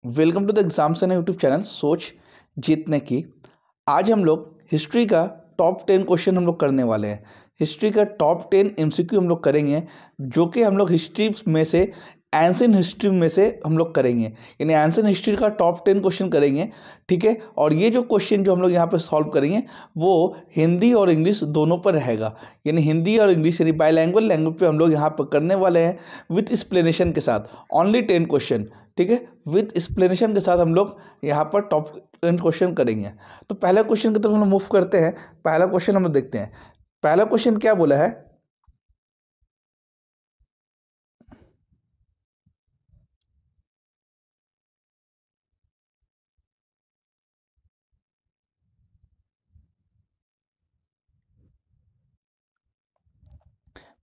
Welcome to the exam सेना YouTube channel सोच जीतने की। आज हम लोग हिस्ट्री का टॉप 10 क्वेश्चन हम लोग करने वाले हैं। हिस्ट्री का टॉप 10 एमसीक्यू हम लोग करेंगे, जो कि हम लोग हिस्ट्री में से एंशिएंट हिस्ट्री में से हम लोग करेंगे, यानी एंशिएंट हिस्ट्री का टॉप 10 क्वेश्चन करेंगे। ठीक है, और ये जो क्वेश्चन जो हम लोग यहाँ पे सॉल्व करेंगे वो हिंदी और इंग्लिश दोनों पर रहेगा, यानी हिंदी और इंग्लिश यानी बाइलैंग्वेज लैंग्वेज पे हम लोग यहाँ पर करने वाले हैं विथ एक्सप्लेनेशन के साथ। ओनली 10 क्वेश्चन, ठीक है, विथ एक्सप्लेनेशन के साथ हम लोग यहाँ पर टॉप 10 क्वेश्चन करेंगे। तो पहला क्वेश्चन की तरफ हम लोग मूव करते हैं। पहला क्वेश्चन हम लोग देखते हैं। पहला क्वेश्चन क्या बोला है,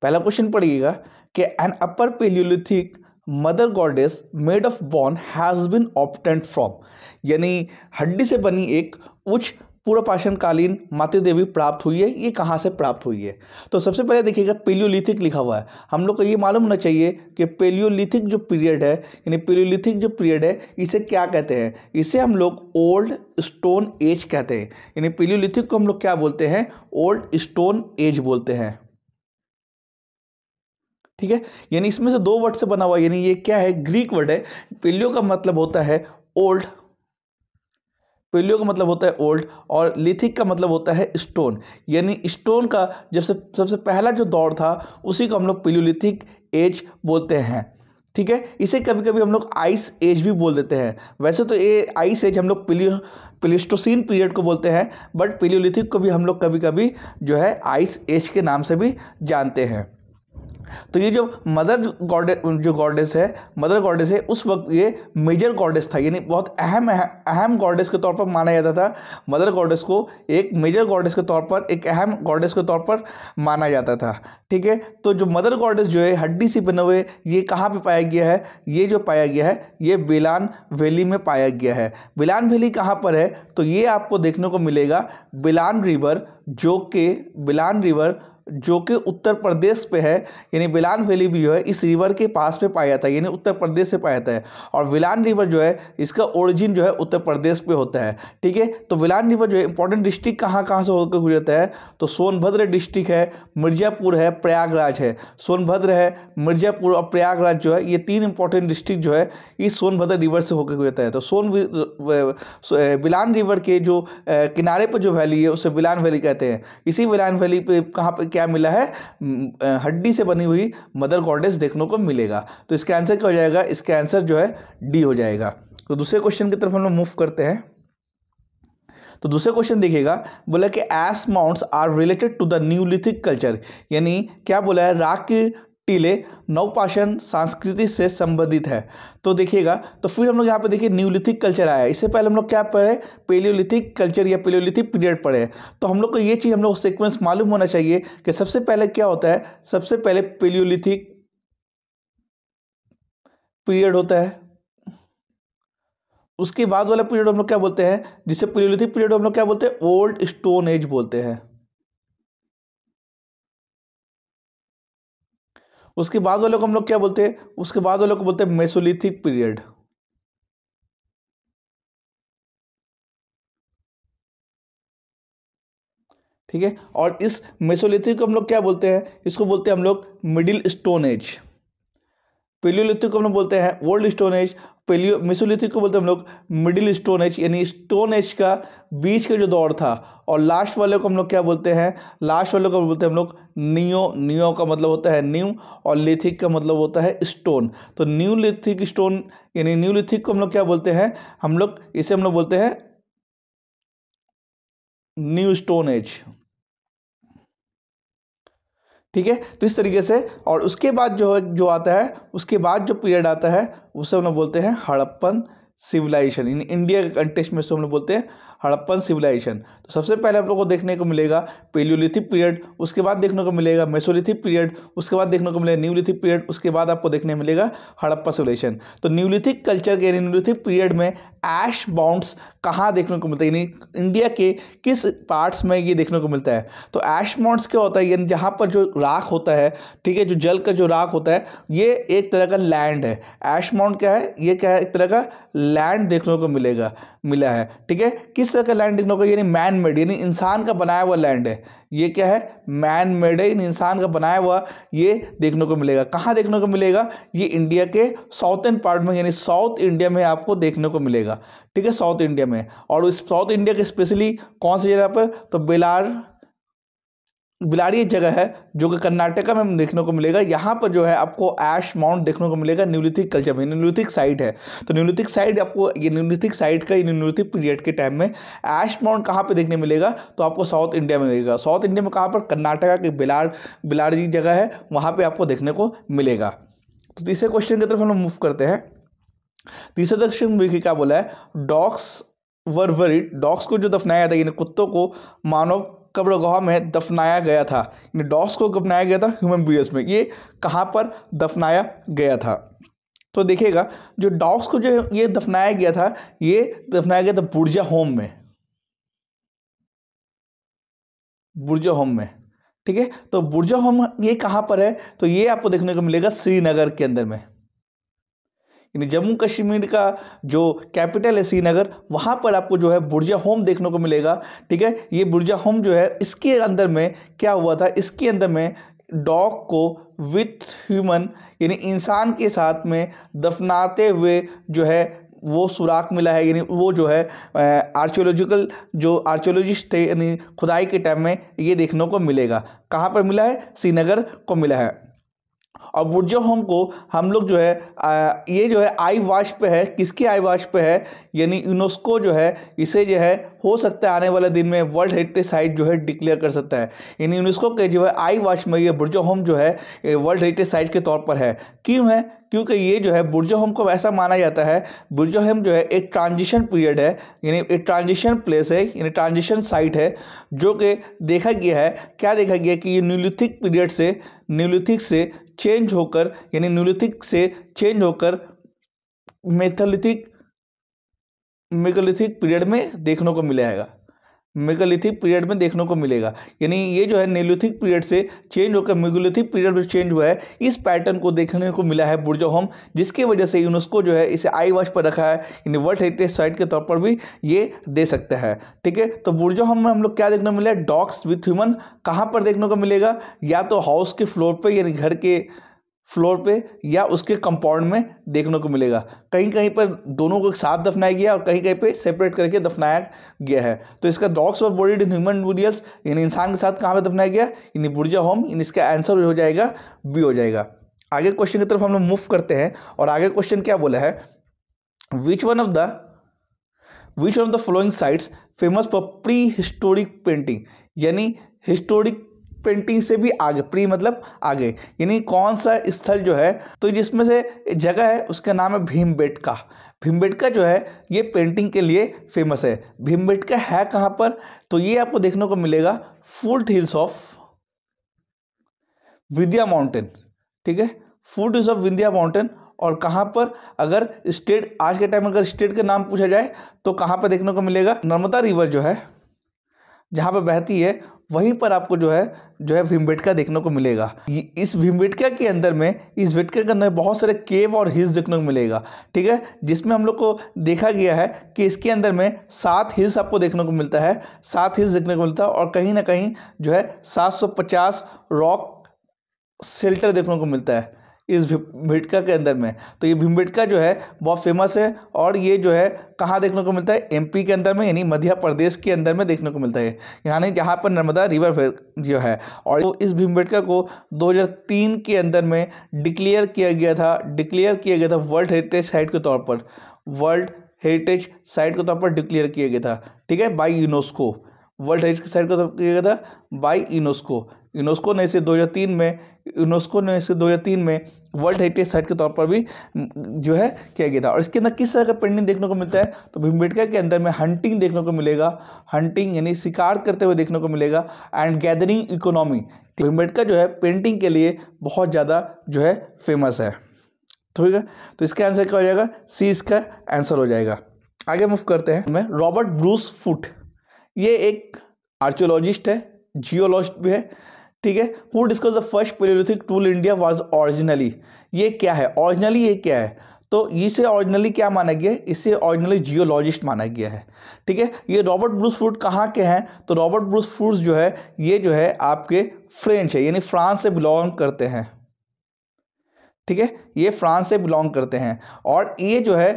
पहला क्वेश्चन पढ़िएगा कि an upper palaeolithic mother goddess made of bone has been obtained from, यानी हड्डी से बनी एक उच्च पूर्व पाषाणकालीन मातृ देवी प्राप्त हुई है। ये कहाँ से प्राप्त हुई है? तो सबसे पहले देखिएगा पेलियोलिथिक लिखा हुआ है। हम लोग को ये मालूम होना चाहिए कि पेलियोलिथिक जो पीरियड है, यानी पेलियोलिथिक जो पीरियड है, इसे क्या कहते हैं? इसे हम लोग ओल्ड स्टोन एज कहते हैं। यानी पेलियोलिथिक को हम लोग क्या बोलते हैं? ओल्ड स्टोन एज बोलते हैं। ठीक है, यानी इसमें से दो वर्ड से बना हुआ, यानी ये क्या है? ग्रीक वर्ड है। पेलियो का मतलब होता है ओल्ड, पेलियो का मतलब होता है ओल्ड, और लिथिक का मतलब होता है स्टोन। यानी स्टोन का जब से सबसे पहला जो दौर था उसी को हम लोग पेलियोलिथिक एज बोलते हैं। ठीक है, इसे कभी कभी हम लोग आइस एज भी बोल देते हैं। वैसे तो ये आइस एज हम लोग प्लेस्टोसीन पीरियड को बोलते हैं, बट पेलियोलिथिक को भी हम लोग कभी कभी जो है आइस एज के नाम से भी जानते हैं। तो ये जो मदर गॉडेस है, मदर गॉडेस है, उस वक्त ये मेजर गॉडेस था, यानी बहुत अहम गॉडेस के तौर पर माना जाता था। मदर गॉडेस को एक मेजर गॉडेस के तौर पर, एक अहम गॉडेस के तौर पर माना जाता था। ठीक है, तो जो मदर गॉडेस जो है हड्डी से बने हुए, ये कहाँ पे पाया गया है? ये जो पाया गया है ये बिलान वैली में पाया गया है। बिलान वैली कहाँ पर है? तो ये आपको देखने को मिलेगा बिलान रिवर, जो कि उत्तर प्रदेश पे है। यानी बिलान वैली भी जो है इस रिवर के पास पे पाया जाता है, यानी उत्तर प्रदेश से पाया जाता है। और बिलान रिवर जो है इसका ओरिजिन जो है उत्तर प्रदेश पे होता है। ठीक है, तो बिलान रिवर जो है इंपॉर्टेंट डिस्ट्रिक्ट कहाँ कहाँ से होकर गुजरता है? तो सोनभद्र डिस्ट्रिक्ट है, मिर्जापुर है, प्रयागराज है। सोनभद्र है, मिर्जापुर और प्रयागराज जो है ये तीन इंपॉर्टेंट डिस्ट्रिक्ट जो है इस सोनभद्र रिवर से होकर गुजरता है। तो बिलान रिवर के जो किनारे पर जो वैली है उसे बिलान वैली कहते हैं। इसी बिलान वैली पे कहाँ पे क्या मिला है? हड्डी से बनी हुई मदर गॉडेस देखने को मिलेगा। तो इसका आंसर क्या हो जाएगा? इसका आंसर जो है डी हो जाएगा। तो दूसरे क्वेश्चन की तरफ हम लोग मूव करते हैं। तो दूसरे क्वेश्चन देखिएगा, बोला कि ash mounds are related to the neolithic culture, यानी क्या बोला है? राख के टीले नवपाषाण संस्कृति से संबंधित है। तो देखिएगा, तो फिर हम लोग यहाँ पे देखिए न्यूलिथिक कल्चर आया है। इससे पहले हम लोग क्या पढ़े? पेलियोलिथिक कल्चर या पेलियोलिथिक पीरियड पढ़े। तो हम लोग को ये चीज़ हम लोग सीक्वेंस मालूम होना चाहिए कि सबसे पहले क्या होता है? सबसे पहले पेलियोलिथिक पीरियड होता है, उसके बाद वाला पीरियड हम लोग क्या बोलते हैं? जिसे पेलियोलिथिक पीरियड हम लोग क्या बोलते हैं? ओल्ड स्टोन एज बोलते हैं। उसके बाद वालों को हम लोग क्या बोलते हैं? उसके बाद वालों को बोलते हैं मेसोलिथिक पीरियड। ठीक है, और इस मेसोलिथिक को हम लोग क्या बोलते हैं? इसको बोलते हैं हम लोग मिडिल स्टोन एज। पेलियोलिथिक को हम लोग बोलते हैं ओल्ड स्टोन एज। मेसोलिथिक को बोलते हैं हम लोग मिडिल स्टोन एज, यानी स्टोन एज का बीच का जो दौर था। और लास्ट वाले को हम लोग क्या बोलते हैं? लास्ट वाले को बोलते हैं हम लोग नियो का मतलब होता है न्यू, और लिथिक का मतलब होता है स्टोन। तो न्यू लिथिक स्टोन, यानी न्यू लिथिक को हम लोग क्या बोलते हैं? हम लोग इसे हम लोग बोलते हैं न्यू स्टोन एज। ठीक है, तो इस तरीके से, और उसके बाद जो आता है, उसके बाद जो पीरियड आता है उसे हम लोग बोलते हैं हड़प्पन सिविलाइजेशन। इन इंडिया के कंटेक्स्ट में से हम लोग बोलते हैं हड़प्पन सिविलाइजेशन। तो सबसे पहले आप लोगों को देखने को मिलेगा पेलियोलिथिक पीरियड, उसके बाद देखने को मिलेगा मेसोलिथिक पीरियड, उसके बाद देखने को मिलेगा न्यूलिथिक पीरियड, उसके बाद आपको देखने मिलेगा हड़प्पा सिविलाइजेशन। तो न्यूलिथिक कल्चर के यानी न्यूलिथिक पीरियड में ऐश माउंट्स कहाँ देखने को मिलता है, यानी इंडिया के किस पार्ट्स में ये देखने को मिलता है। तो ऐश माउंट्स क्या होता है, यानी जहाँ पर जो राख होता है, ठीक है, जो जल का जो राख होता है, ये एक तरह का लैंड है। ऐश माउंट क्या है, ये क्या है, एक तरह का लैंड देखने को मिला है, ठीक है। किस तरह का लैंड देखने को, यानी मैन मेड, यानी इंसान का बनाया हुआ लैंड है। ये क्या है, मैन मेड है, इंसान का बनाया हुआ, ये देखने को मिलेगा। कहाँ देखने को मिलेगा, ये इंडिया के साउथर्न पार्ट में, यानी साउथ इंडिया में आपको देखने को मिलेगा, ठीक है, साउथ इंडिया में। और उस साउथ इंडिया के स्पेशली कौन सी जगह पर, तो बिलारी एक जगह है जो कि कर्नाटका में देखने को मिलेगा। यहाँ पर जो है आपको ऐश माउंट देखने को मिलेगा न्यूलिथिक कल्चर में, न्यूलिथिक साइट है। तो न्यूलिथिक साइट आपको, ये न्यूलिथिक साइट का न्यूलिथिक पीरियड के टाइम में ऐश माउंट कहाँ पे देखने मिलेगा, तो आपको साउथ इंडिया में मिलेगा। साउथ इंडिया में कहाँ पर, कर्नाटका के बिलारी जगह है, वहाँ पर आपको देखने को मिलेगा। तो तीसरे क्वेश्चन की तरफ हम लोग मूव करते हैं। तीसरे क्वेश्चन में क्या बोला है, डॉग्स वर बरीड, डॉग्स को जो दफनाया था, यानी कुत्तों को मानव कब्रगाह में दफनाया गया था। डॉग्स को दफनाया गया था ह्यूमन बियर्स में, ये कहाँ पर दफनाया गया था। तो देखिएगा, जो डॉग्स को जो ये दफनाया गया था, ये दफनाया गया था बुर्जा होम में, बुर्जा होम में, ठीक है। तो बुर्जा होम ये कहाँ पर है, तो ये आपको देखने को मिलेगा श्रीनगर के अंदर में, यानी जम्मू कश्मीर का जो कैपिटल है श्रीनगर, वहाँ पर आपको जो है बुर्जा होम देखने को मिलेगा, ठीक है। ये बुर्जा होम जो है, इसके अंदर में क्या हुआ था, इसके अंदर में डॉग को विथ ह्यूमन, यानी इंसान के साथ में दफनाते हुए जो है वो सुराख मिला है। यानी वो जो है आर्कियोलॉजिस्ट थे, यानी खुदाई के टाइम में ये देखने को मिलेगा। कहाँ पर मिला है, श्रीनगर को मिला है। और बुर्जा होम को हम लोग जो है ये जो है आई वाश पे है, किसके आई वाश पे है, यानी यूनेस्को जो है इसे जो है हो सकता है आने वाले दिन में वर्ल्ड हेरिटेज साइट जो है डिक्लेयर कर सकता है। यानी यूनेस्को के जो है आई वाश में ये बुर्जा होम जो है वर्ल्ड हेरिटेज साइट के तौर पर है। क्यों है, क्योंकि ये जो है बुर्जा होम को ऐसा माना जाता है, बुर्जा होम जो है एक ट्रांजिशन पीरियड है, यानी एक ट्रांजिशन प्लेस है, यानी ट्रांजिशन साइट है, जो कि देखा गया है, क्या देखा गया कि ये न्यूलिथिक पीरियड से, न्यूलिथिक से चेंज होकर, यानी न्यूलिथिक से चेंज होकर मेगालिथिक पीरियड में देखने को मिलेगा, मेगालिथिक पीरियड में देखने को मिलेगा। यानी ये जो है न्यूलिथिक पीरियड से चेंज होकर मेगालिथिक पीरियड में चेंज हुआ है, इस पैटर्न को देखने को मिला है बुर्जा होम, जिसकी वजह से यूनेस्को जो है इसे आई वाश पर रखा है, यानी वर्ल्ड हेरिटेज साइट के तौर पर भी ये दे सकता है, ठीक है। तो बुर्जा होम में हम लोग क्या देखने को मिला है, डॉग्स विथ ह्यूमन कहाँ पर देखने को मिलेगा, या तो हाउस के फ्लोर पर, यानी घर के फ्लोर पे, या उसके कंपाउंड में देखने को मिलेगा। कहीं कहीं पर दोनों को एक साथ दफनाया गया और कहीं कहीं पे सेपरेट करके दफनाया गया है। तो इसका dogs were buried in human burials, यानी इंसान के साथ कहाँ पे दफनाया गया, यानी बुर्जा होम, यानी इसका आंसर हो जाएगा बी हो जाएगा। आगे क्वेश्चन की तरफ हम लोग मूव करते हैं, और आगे क्वेश्चन क्या बोला है, विच one of the following sites famous for pre historic painting, यानी हिस्टोरिक पेंटिंग से भी आगे, प्री मतलब आगे, यानी कौन सा स्थल जो है, तो जिसमें से जगह है उसका नाम है भीमबेटका। भीमबेटका जो है ये पेंटिंग के लिए फेमस है। भीमबेटका है कहाँ पर, तो ये आपको देखने को मिलेगा foot hills of Vindhya mountain, ठीक है, foot hills of Vindhya mountain. और कहाँ पर, अगर स्टेट, आज के टाइम में अगर स्टेट का नाम पूछा जाए तो कहाँ पर देखने को मिलेगा, नर्मदा रिवर जो है जहाँ पर बहती है, वहीं पर आपको जो है भीमबेटका देखने को मिलेगा। इस भीमबेटका के अंदर में, इस बेटका के अंदर बहुत सारे केव और हिल्स देखने को मिलेगा, ठीक है, जिसमें हम लोग को देखा गया है कि इसके अंदर में 7 हिल्स आपको देखने को मिलता है, 7 हिल्स देखने को मिलता है, और कहीं ना कहीं जो है 750 रॉक शेल्टर देखने को मिलता है इस भीमबेटका के अंदर में। तो ये भीमबेटका जो है बहुत फेमस है, और ये जो है कहाँ देखने को मिलता है, एमपी के अंदर में, यानी मध्य प्रदेश के अंदर में देखने को मिलता है, यानी जहाँ पर नर्मदा रिवर जो है। और तो इस भीमबेटका को 2003 के अंदर में डिक्लेयर किया गया था वर्ल्ड हेरिटेज साइट के तौर पर, वर्ल्ड हेरिटेज साइट के तौर पर डिक्लेयर किया गया था, ठीक है, by UNESCO. World heritage site के तौर पर किया गया था बाय यूनेस्को। यूनेस्को ने इसे 2003 में वर्ल्ड हेरिटेज साइट के तौर पर भी जो है किया गया था। और इसके अंदर किस तरह का पेंटिंग देखने को मिलता है, तो भीमबेटका के अंदर में हंटिंग देखने को मिलेगा, हंटिंग यानी शिकार करते हुए देखने को मिलेगा, एंड गैदरिंग इकोनॉमी। भीमबेटका जो है पेंटिंग के लिए बहुत ज़्यादा जो है फेमस है। ठीक है, तो इसका आंसर क्या हो जाएगा, सी इसका आंसर हो जाएगा। आगे मूव करते हैं मैं, रॉबर्ट ब्रूस फुट, ये एक आर्कियोलॉजिस्ट है, जियोलॉजिस्ट भी है। ठीक है, who discovered the first Palaeolithic tool India was originally, ये क्या है ओरिजिनली, ये क्या है, तो इसे ओरिजिनली क्या माना गया है, इसे ओरिजिनली जियोलॉजिस्ट माना गया है। ठीक है, ये रॉबर्ट ब्रूस फुट कहाँ के हैं, तो रॉबर्ट ब्रूस फुट जो है ये जो है आपके फ्रेंच है, यानी फ्रांस से बिलोंग करते हैं। ठीक है, ये फ्रांस से बिलोंग करते हैं, और ये जो है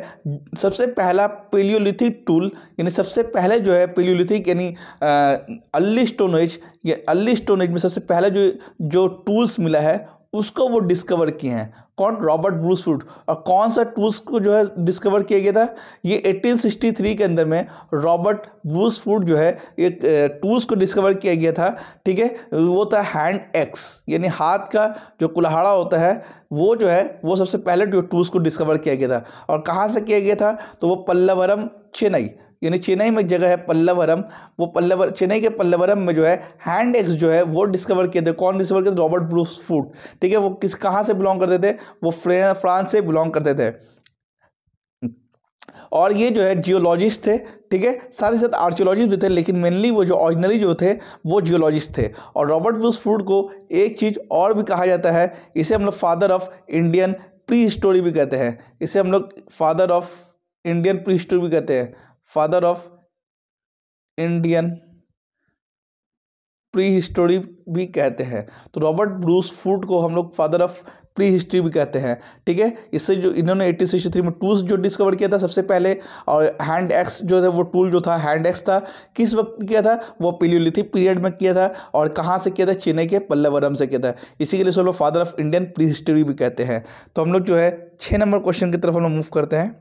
सबसे पहला पेलियोलिथिक टूल, यानी सबसे पहले जो है पेलियोलिथिक यानी अर्ली स्टोन एज, ये अर्ली स्टोन एज में सबसे पहला जो टूल्स मिला है उसको वो डिस्कवर किए हैं। कौन, रॉबर्ट ब्रूस फुट। और कौन सा टूल्स को जो है डिस्कवर किया गया था, ये 1863 के अंदर में रॉबर्ट ब्रूस फुट जो है एक टूल्स को डिस्कवर किया गया था। ठीक है, वो था हैंड एक्स, यानी हाथ का जो कुल्हाड़ा होता है वो जो है वो सबसे पहले जो टूल्स को डिस्कवर किया गया था। और कहाँ से किया गया था, तो वो पल्लवरम चेन्नई, यानी चेन्नई में एक जगह है पल्लवरम, वो चेन्नई के पल्लवरम में जो है हैंड एक्स जो है वो डिस्कवर किए थे। कौन डिस्कवर किए थे, रॉबर्ट ब्रूस फुट। ठीक है, वो कहाँ से बिलोंग करते थे, वो फ्रांस से बिलोंग करते थे, और ये जो है जियोलॉजिस्ट थे। ठीक है, साथ ही साथ आर्कियोलॉजिस्ट भी थे, लेकिन मेनली वो जो ओरिजिनली जो थे वो जियोलॉजिस्ट थे। और रॉबर्ट ब्रूस फुट को एक चीज़ और भी कहा जाता है, इसे हम लोग father of Indian pre history भी कहते हैं, इसे हम लोग father of Indian pre history भी कहते हैं, father of Indian pre history भी कहते हैं। तो रॉबर्ट ब्रूस फुट को हम लोग फादर ऑफ प्री हिस्ट्री भी कहते हैं। ठीक है, इससे जो इन्होंने 1863 में टूल्स जो डिस्कवर किया था सबसे पहले, और हैंड एक्स जो था वो टूल जो था हैंड एक्स था, किस वक्त किया था, वो पेलियोलिथिक पीरियड में किया था। और कहाँ से किया था, चेन्नई के पल्लवरम से किया था, इसी के लिए सब लोग father of Indian pre history भी कहते हैं। तो हम लोग जो है 6 नंबर क्वेश्चन की तरफ हम लोग मूव करते हैं।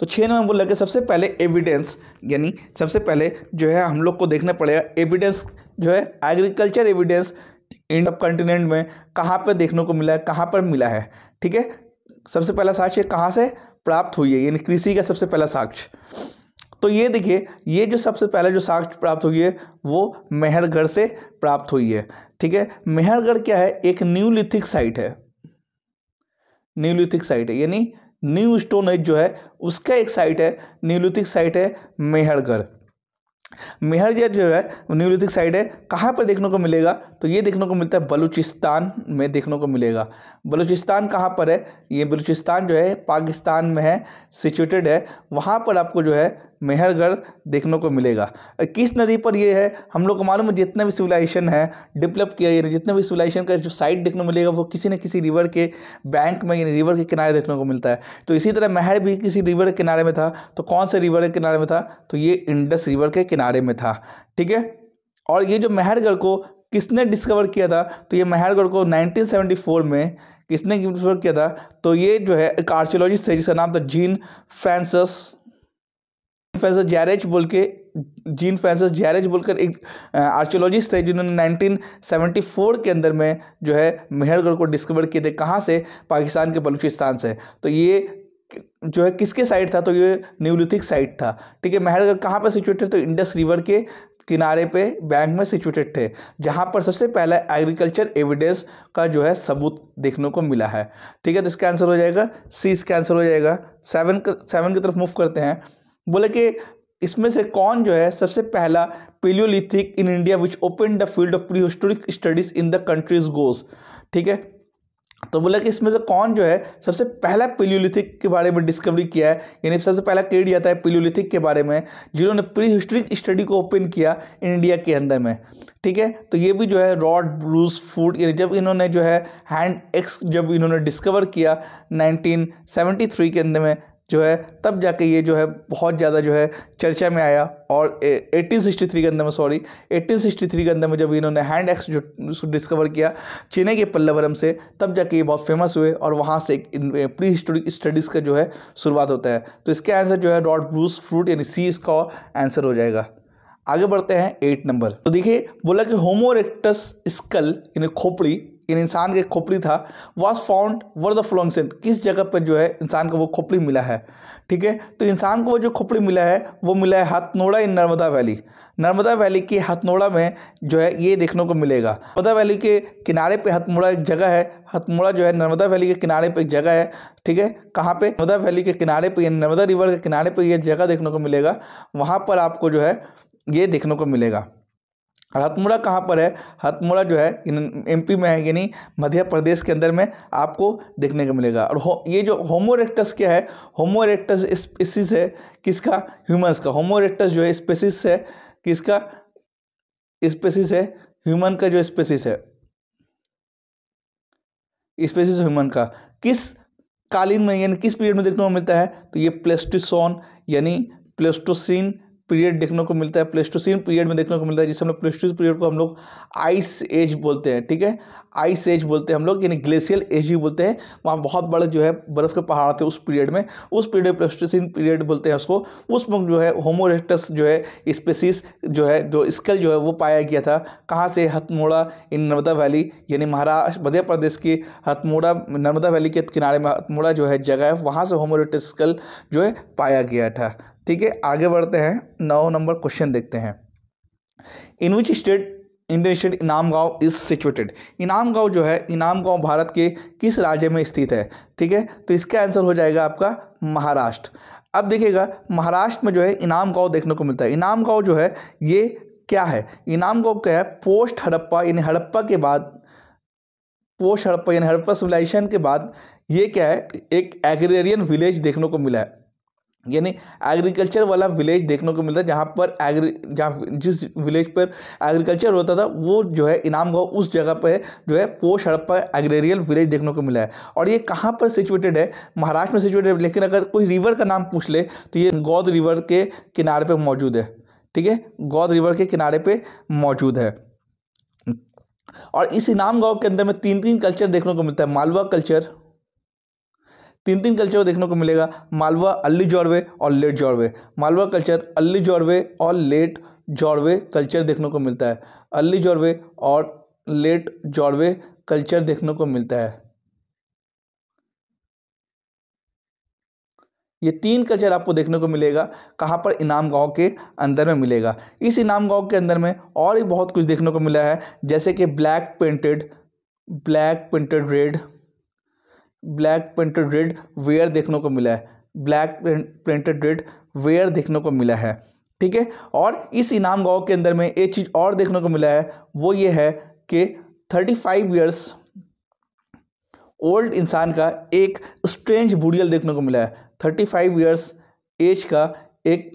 तो 6 नंबर बोला कि सबसे पहले एविडेंस, यानी सबसे पहले जो है हम लोग को देखना पड़ेगा एविडेंस जो है एग्रीकल्चर एविडेंस इंडियन सब कॉन्टिनेंट में कहाँ पर देखने को मिला है, कहाँ पर मिला है। ठीक है, सबसे पहला साक्ष्य कहाँ से प्राप्त हुई है, यानी कृषि का सबसे पहला साक्ष्य। तो ये देखिए, ये जो सबसे पहले जो साक्ष्य प्राप्त हुई है वो मेहरगढ़ से प्राप्त हुई है। ठीक है, मेहरगढ़ क्या है, एक न्यूलिथिक साइट है, न्यूलिथिक साइट है, यानी न्यू स्टोन एज जो है उसका एक साइट है, न्यूलिथिक साइट है मेहरगढ़। मेहरगढ़ जो है न्यूलिथिक साइट है, कहाँ पर देखने को मिलेगा, तो ये देखने को मिलता है बलूचिस्तान में देखने को मिलेगा। बलूचिस्तान कहाँ पर है, ये बलूचिस्तान जो है पाकिस्तान में है, सिचुएटेड है, वहाँ पर आपको जो है मेहरगढ़ देखने को मिलेगा। किस नदी पर ये है, हम लोग को मालूम है जितने भी सिविलाइजेशन है डेवलप किया, यानी जितने भी सिविलाइजेशन का जो साइट देखने को मिलेगा वो किसी न किसी रिवर के बैंक में, यानी रिवर के किनारे देखने को मिलता है। तो इसी तरह महर भी किसी रिवर के किनारे में था, तो कौन से रिवर के किनारे में था, तो ये इंडस रिवर के किनारे में था। ठीक है, और ये जो मेहरगढ़ को किसने डिस्कवर किया था, तो ये मेहरगढ़ को 1974 में किसने डिस्कवर किया था, तो ये जो है एक आर्कियोलॉजिस्ट थे जिसका नाम था जीन फ्रांसिस जैरेज बोल के, जीन फ्रांसिस जैरेज बोलकर एक आर्कियोलॉजिस्ट थे जिन्होंने 1974 के अंदर में जो है मेहरगढ़ को डिस्कवर किए थे। कहाँ से, पाकिस्तान के बलूचिस्तान से। तो ये जो है किसके साइड था, तो ये न्यूलिथिक साइट था। ठीक है, मेहरगढ़ कहाँ पर सिचुएटेड, तो इंडस रिवर के किनारे पे बैंक में सिचुएटेड थे, जहाँ पर सबसे पहला एग्रीकल्चर एविडेंस का जो है सबूत देखने को मिला है। ठीक है, तो इसका आंसर हो जाएगा सी, इसका आंसर हो जाएगा 7 की तरफ मूव करते हैं। बोले कि इसमें से कौन जो है सबसे पहला palaeolithic in India which open the field of prehistoric studies in the countries goes. ठीक है, तो बोला कि इसमें से कौन जो है सबसे पहला पेलियोलिथिक के बारे में डिस्कवरी किया है, यानी सबसे पहला क्रेडिट जाता है पेलियोलिथिक के बारे में जिन्होंने प्री हिस्टोरिक स्टडी को ओपन किया इंडिया के अंदर में। ठीक है, तो ये भी जो है रॉबर्ट ब्रूस फुट, यानी जब इन्होंने जो है हैंड एक्स जब इन्होंने डिस्कवर किया 1973 के अंदर में जो है, तब जाके ये जो है बहुत ज़्यादा जो है चर्चा में आया। और 1863 के अंदर में 1863 के अंदर में जब इन्होंने हैंड एक्स जो डिस्कवर किया चेन्नई के पल्लवरम से, तब जाके ये बहुत फेमस हुए और वहाँ से एक प्री हिस्टोरिक स्टडीज़ का जो है शुरुआत होता है। तो इसके आंसर जो है रॉबर्ट ब्रूस फुट, यानी सी इसका आंसर हो जाएगा। आगे बढ़ते हैं 8 नंबर। तो देखिए, बोला कि होमो इरेक्टस स्कल यानी खोपड़ी इन इंसान के खोपड़ी था वॉज फाउंड वर द फ्लोंगसेंट, किस जगह पर जो है इंसान को वो खोपड़ी मिला है। ठीक है, तो इंसान को वो जो खोपड़ी मिला है वो मिला है हथनोड़ा इन नर्मदा वैली। नर्मदा वैली के हथनोड़ा में जो है ये देखने को मिलेगा। नर्मदा वैली के किनारे पे हथनोड़ा एक जगह है। हथनोड़ा जो है नर्मदा वैली के किनारे पे एक जगह है। ठीक है, कहाँ पे? नर्मदा वैली के किनारे पे, नर्मदा रिवर के किनारे पे ये जगह देखने को मिलेगा। वहाँ पर आपको जो है ये देखने को मिलेगा। और हथमुड़ा कहाँ पर है? हथमुड़ा जो है एमपी में है, यानी मध्य प्रदेश के अंदर में आपको देखने को मिलेगा। और ये जो होमो इरेक्टस क्या है? होमो इरेक्टस स्पीसीज है किसका? ह्यूमंस का। होमो इरेक्टस जो है स्पीसीज है किसका? स्पीसीज है ह्यूमन का, जो स्पीसीज है स्पीसीज ह्यूमन का। किस कालीन में यानी किस पीरियड में देखने को मिलता है? तो ये प्लेस्टोसोन यानी प्लेस्टोसीन पीरियड देखने को मिलता है। प्लेस्टोसीन पीरियड में देखने को मिलता है, जिसे हम लोग प्लेस्टोसीन पीरियड को हम लोग आइस एज बोलते हैं। ठीक है, आइस एज बोलते हैं हम लोग, यानी ग्लेशियल एज भी बोलते हैं। वहाँ बहुत बड़े जो है बर्फ़ के पहाड़ थे उस पीरियड में, उस पीरियड प्लेस्टोसीन पीरियड बोलते हैं उसको। उस वक्त जो है होमो इरेक्टस जो है स्पीसीज जो है, जो स्कल जो है वो पाया गया था। कहाँ से? हथनोड़ा इन नर्मदा वैली, यानी महाराष्ट्र मध्य प्रदेश की हथनोड़ा नर्मदा वैली के किनारे में हथनोड़ा जो है जगह है, वहाँ से होमो इरेक्टस स्कल जो है पाया गया था। ठीक है, आगे बढ़ते हैं। 9 नंबर क्वेश्चन देखते हैं। इन विच स्टेट इंडियन स्टेट इनाम गांव इज सिचुएटेड? इनाम गांव जो है, इनाम गांव भारत के किस राज्य में स्थित है? ठीक है, तो इसका आंसर हो जाएगा आपका महाराष्ट्र। अब देखिएगा महाराष्ट्र में जो है इनाम गांव देखने को मिलता है। इनाम गांव जो है ये क्या है? इनाम गांव क्या है? पोस्ट हड़प्पा यानी हड़प्पा के बाद, पोस्ट हड़प्पा यानी हड़प्पा सिविलाइजेशन के बाद ये क्या है? एक एग्रेरियन विलेज देखने को मिला है, यानी एग्रीकल्चर वाला विलेज देखने को मिलता है। जहाँ पर जिस विलेज पर एग्रीकल्चर होता था वो जो है इनाम गांव उस जगह पर जो है पोस्ट हड़प्पा एग्रेरियल विलेज देखने को मिला है। और ये कहाँ पर सिचुएटेड है? महाराष्ट्र में सिचुएटेड है। लेकिन अगर कोई रिवर का नाम पूछ ले तो ये गौद रिवर के किनारे पर मौजूद है। ठीक है, गौद रिवर के किनारे पर मौजूद है। और इस इनाम गांव के अंदर में 3 कल्चर देखने को मिलता है। मालवा कल्चर, 3 कल्चर देखने को मिलेगा। मालवा, अल्ली जॉर्वे और लेट जॉर्वे। मालवा कल्चर, अल्ली जॉर्वे और लेट जॉर्वे कल्चर देखने को मिलता है। अल्ली जॉर्वे और लेट जॉर्वे कल्चर देखने को मिलता है। ये 3 कल्चर आपको देखने को मिलेगा। कहाँ पर? इनाम गांव के अंदर में मिलेगा। इस इनाम गांव के अंदर में और भी बहुत कुछ देखने को मिला है, जैसे कि ब्लैक पेंटेड रेड वेयर देखने को मिला है। ब्लैक पेंटेड रेड वेयर देखने को मिला है। ठीक है, और इस इनाम गांव के अंदर में एक चीज़ और देखने को मिला है, वो ये है कि 35 ईयर्स ओल्ड इंसान का एक स्ट्रेंज बुरियल देखने को मिला है। 35 ईयर्स एज का एक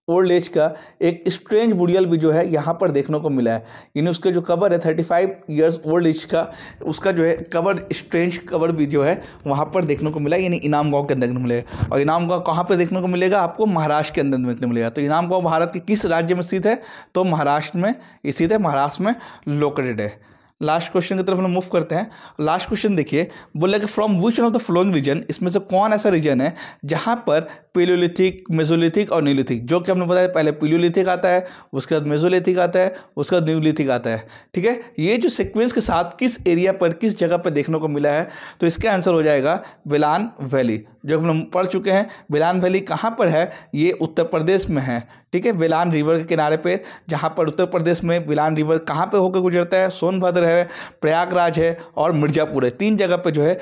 ओल्ड एज का एक स्ट्रेंज बुरियल भी जो है यहाँ पर देखने को मिला है। यानी उसके जो कबर है 35 ईयर्स ओल्ड एज का, उसका जो है कबर, स्ट्रेंज कबर भी जो है वहाँ पर देखने को मिला है, यानी इनाम गांव के अंदर देखने को मिलेगा। और इनाम गांव कहाँ पर देखने को मिलेगा? आपको महाराष्ट्र के अंदर देखने को मिलेगा। तो इनाम गांव भारत के किस राज्य में स्थित है? तो महाराष्ट्र में स्थित है, महाराष्ट्र में लोकेटेड है। लास्ट क्वेश्चन की तरफ हम मूव करते हैं। लास्ट क्वेश्चन देखिए, बोला कि from which one of the following region, इसमें से कौन ऐसा रीजन है जहां पर पेलियोलिथिक, मेसोलिथिक और न्यूलिथिक, जो कि हमने बताया पहले पेलियोलिथिक आता है, उसके बाद मेसोलिथिक आता है, उसके बाद न्यूलिथिक आता है। ठीक है, ये जो सीक्वेंस के साथ किस एरिया पर, किस जगह पर देखने को मिला है? तो इसका आंसर हो जाएगा बिलान वैली, जो हम लोग पढ़ चुके हैं। बिलान वैली कहाँ पर है? ये उत्तर प्रदेश में है। ठीक है, बिलान रिवर के किनारे पे, जहाँ पर उत्तर प्रदेश में बिलान रिवर कहाँ पे होकर गुजरता है? सोनभद्र है, प्रयागराज है और मिर्ज़ापुर है। 3 जगह पे जो है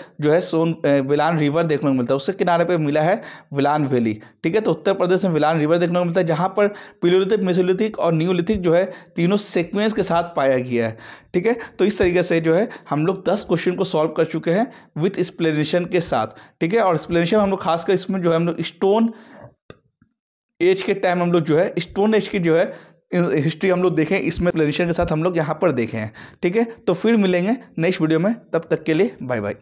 बिलान रिवर देखने को मिलता है। उसके किनारे पे मिला है बिलान वैली। ठीक है, तो उत्तर प्रदेश में बिलान रिवर देखने को मिलता है, जहाँ पर पेलियोलिथिक, मेसोलिथिक और न्यूलिथिक जो है तीनों सीक्वेंस के साथ पाया गया है। ठीक है, तो इस तरीके से जो है हम लोग 10 क्वेश्चन को सॉल्व कर चुके हैं विथ एक्सप्लेनेशन के साथ। ठीक है, और एक्सप्लेनेशन हम लोग खासकर इसमें जो है हम लोग स्टोन एज के टाइम हम लोग जो है स्टोन एज की जो है हिस्ट्री हम लोग देखें, इसमें एक्सप्लेनेशन के साथ हम लोग यहाँ पर देखें हैं। ठीक है, तो फिर मिलेंगे नेक्स्ट वीडियो में, तब तक के लिए बाय बाय।